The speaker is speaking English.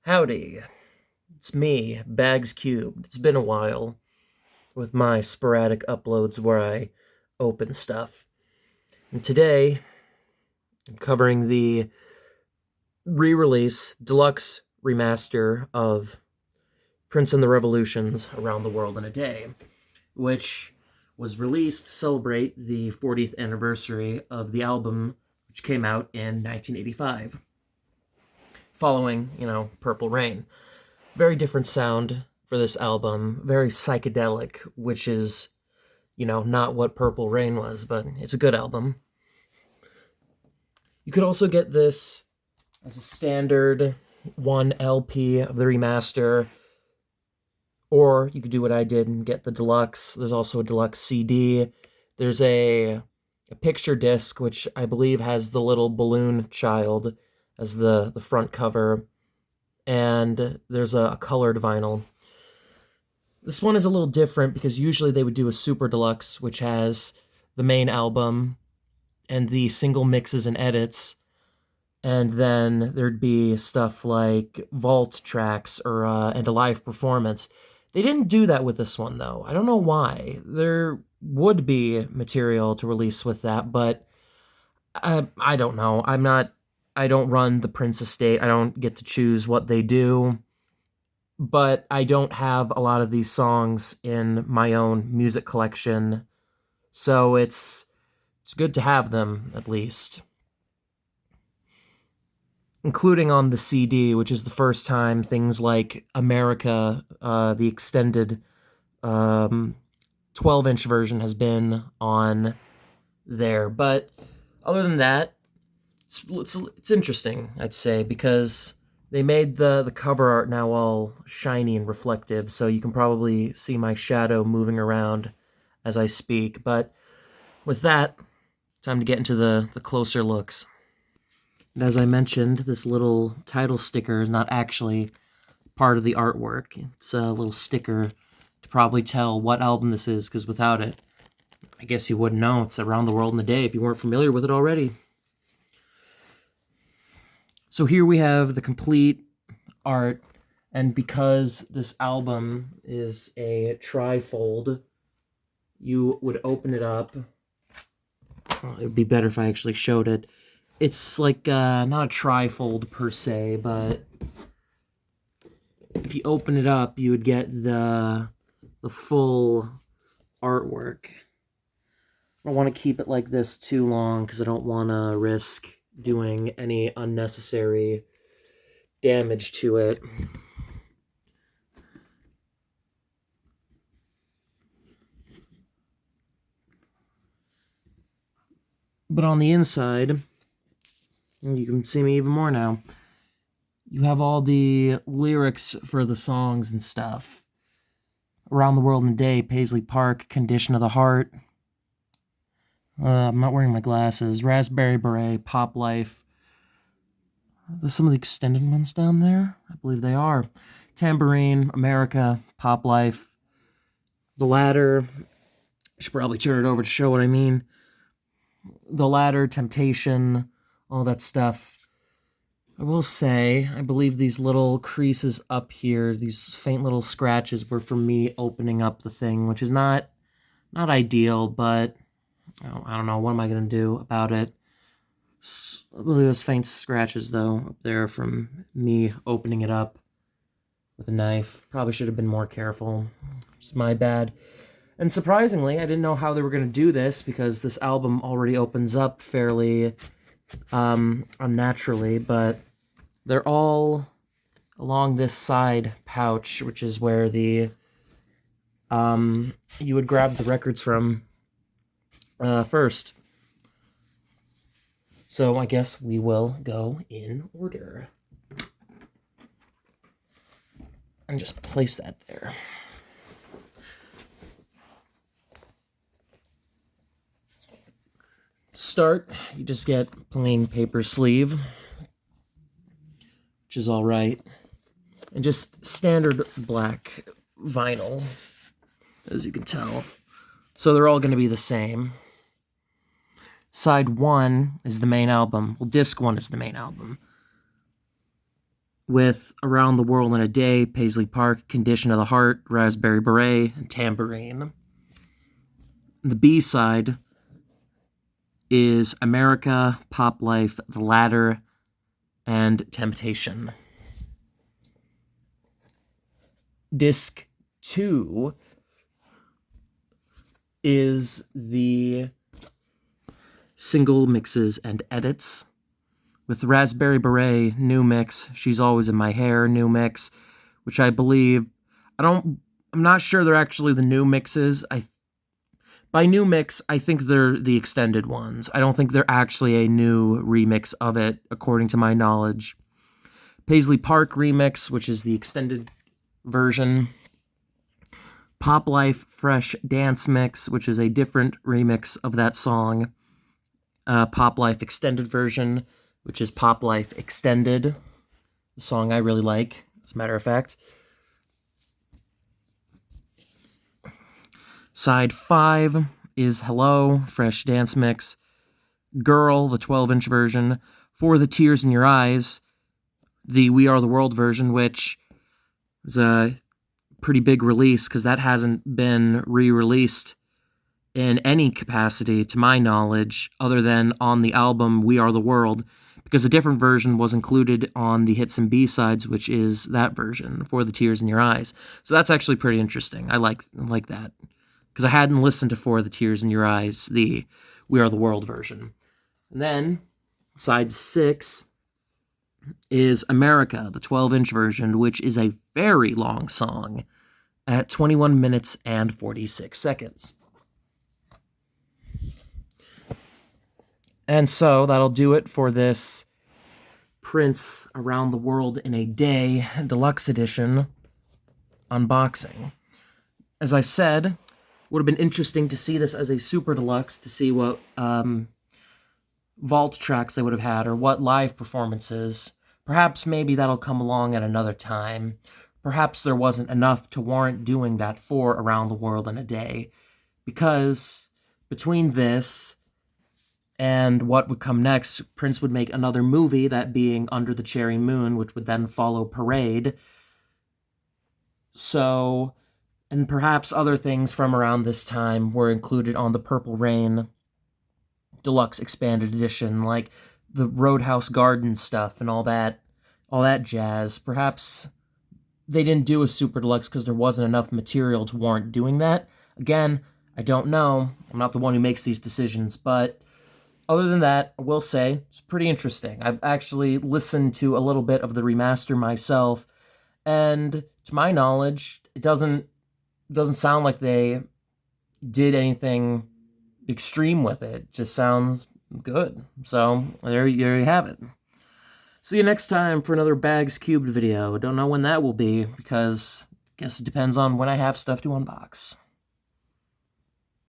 Howdy, it's me, BagZCubed. It's been a while with my sporadic uploads where I open stuff. And today, I'm covering the re-release, deluxe remaster of Prince and the Revolutions Around the World in a Day, which was released to celebrate the 40th anniversary of the album, which came out in 1985, following, Purple Rain. Very different sound for this album, very psychedelic, which is, not what Purple Rain was, but it's a good album. You could also get this as a standard 1 LP of the remaster, or you could do what I did and get the deluxe. There's also a deluxe CD. There's a picture disc, which I believe has the little balloon child as the front cover, and there's a colored vinyl. This one is a little different because usually they would do a super deluxe, which has the main album and the single mixes and edits, and then there'd be stuff like vault tracks or and a live performance. They didn't do that with this one, though. I don't know why. There would be material to release with that, but I don't know. I don't run the Prince estate. I don't get to choose what they do. But I don't have a lot of these songs in my own music collection, so it's good to have them, at least. Including on the CD, which is the first time things like America, the extended 12-inch version, has been on there. But other than that, it's interesting, I'd say, because they made the cover art now all shiny and reflective, so you can probably see my shadow moving around as I speak. But with that, time to get into the closer looks. And as I mentioned, this little title sticker is not actually part of the artwork. It's a little sticker to probably tell what album this is, because without it, I guess you wouldn't know. It's Around the World in a Day if you weren't familiar with it already. So here we have the complete art, and because this album is a trifold, you would open it up. Well, it would be better if I actually showed it. It's like not a trifold per se, but if you open it up, you would get the full artwork. I don't want to keep it like this too long because I don't want to risk doing any unnecessary damage to it. But on the inside, you can see me even more now, you have all the lyrics for the songs and stuff. Around the World in a Day, Paisley Park, Condition of the Heart. I'm not wearing my glasses. Raspberry Beret, Pop Life. There's some of the extended ones down there. I believe they are. Tambourine, America, Pop Life. The Ladder. Should probably turn it over to show what I mean. The Ladder, Temptation, all that stuff. I will say, I believe these little creases up here, these faint little scratches, were from me opening up the thing, which is not ideal, but I don't know, what am I going to do about it? I believe those faint scratches, though, up there from me opening it up with a knife. Probably should have been more careful. It's my bad. And surprisingly, I didn't know how they were going to do this, because this album already opens up fairly unnaturally, but they're all along this side pouch, which is where the you would grab the records from first. So I guess we will go in order. And just place that there. Start, you just get plain paper sleeve, which is all right, and just standard black vinyl, as you can tell. So they're all going to be the same. Side 1 is the main album. Well, disc 1 is the main album. with Around the World in a Day, Paisley Park, Condition of the Heart, Raspberry Beret, and Tambourine. The B-side is America, Pop Life, The Ladder, and Temptation. Disc 2 is the single mixes and edits. With Raspberry Beret, new mix, She's Always in My Hair, new mix, which I believe, I'm not sure they're actually the new mixes. By new mix, I think they're the extended ones. I don't think they're actually a new remix of it, according to my knowledge. Paisley Park remix, which is the extended version. Pop Life Fresh Dance Mix, which is a different remix of that song. Pop Life Extended version, which is Pop Life Extended, a song I really like, as a matter of fact. Side 5 is Hello, Fresh Dance Mix. Girl, the 12-inch version. For the Tears in Your Eyes, the We Are the World version, which is a pretty big release because that hasn't been re-released in any capacity, to my knowledge, other than on the album We Are the World, because a different version was included on the hits and B-sides, which is that version, For the Tears in Your Eyes. So that's actually pretty interesting. I like that, because I hadn't listened to For the Tears in Your Eyes, the We Are the World version. And then, side 6 is America, the 12-inch version, which is a very long song at 21 minutes and 46 seconds. And so that'll do it for this Prince Around the World in a Day Deluxe Edition unboxing. As I said, it would have been interesting to see this as a Super Deluxe, to see what vault tracks they would have had, or what live performances. Perhaps maybe that'll come along at another time. Perhaps there wasn't enough to warrant doing that for Around the World in a Day, because between this and what would come next, Prince would make another movie, that being Under the Cherry Moon, which would then follow Parade. So, and perhaps other things from around this time were included on the Purple Rain Deluxe Expanded Edition, like the Roadhouse Garden stuff and all that jazz. Perhaps they didn't do a Super Deluxe because there wasn't enough material to warrant doing that. Again, I don't know. I'm not the one who makes these decisions, but other than that, I will say it's pretty interesting. I've actually listened to a little bit of the remaster myself, and to my knowledge, it doesn't sound like they did anything extreme with it. It just sounds good. So there you have it. See you next time for another BagZCubed video. Don't know when that will be, because I guess it depends on when I have stuff to unbox.